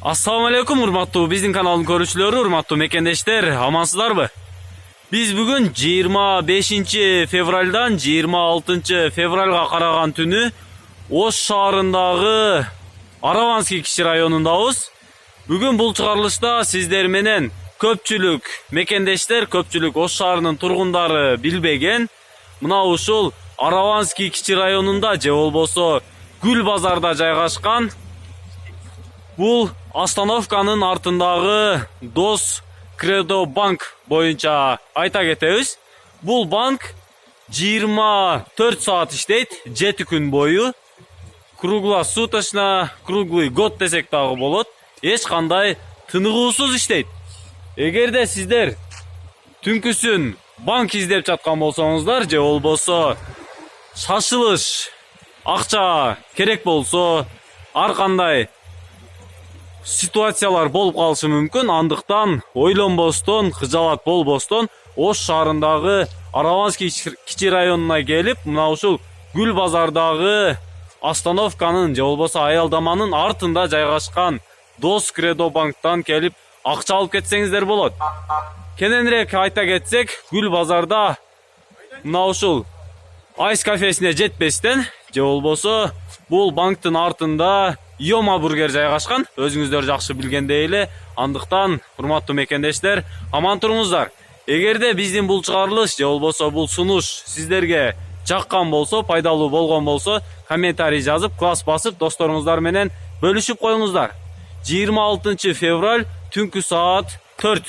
Assalamu alaikum urmattуу биздин каналдын көрүүчүлөрү, урматтуу мекендештер, амансыздарбы? Биз бүгүн 25 февралдан 26 февралга караган түнү Ош шаарындагы Араванский кичи районундабыз. Бүгүн бул чыгарылышта сиздер менен көпчүлүк мекендештер, көпчүлүк Ош шаарынын тургундары билбеген мына ушул Араванский кичи районунда же болбосо Гүл базарда жайгашкан бул остановканын артындагы Дос Кредо банк боюнча айта кетебиз. Бул банк 24 саат иштейт, 7 күн бою. Круглосуточно, круглый год десек дагы болот. Эч кандай тыныгуусуз иштейт. Эгерде сиздер түнкүсүн банк издеп жаткан болсоңуздар, же болбосо шашылыш акча керек болсо, ар кандай ситуациялар болуп калышы мүмкүн. Андыктан ойлонбостон, кыжалат болбостон Ош шаарындагы Араванский кичи районуна келип, мына ушул Гүл базардагы остановканын же болбосо аялдаманын артында жайгашкан Дос Кредо банктан келип акча алып кетсеңиздер болот. Кененирээк айта кетсек, Гүл базарда мына ушул айс кафесине жетпестен же болбосо бул банктын артында Йома бургер жайгашкан, өзүңүздөр жакшы билгендей эле. Андыктан урматтуу мекендештер, аман туруңуздар. Эгерде биздин бул чыгарылыш же болбосо бул сунуш сиздерге жаккан болсо, пайдалуу болгон болсо, комментарий жазып, класс басып, досторуңуздар менен бөлүшүп коюңуздар. 26 февраль түнкү саат 4.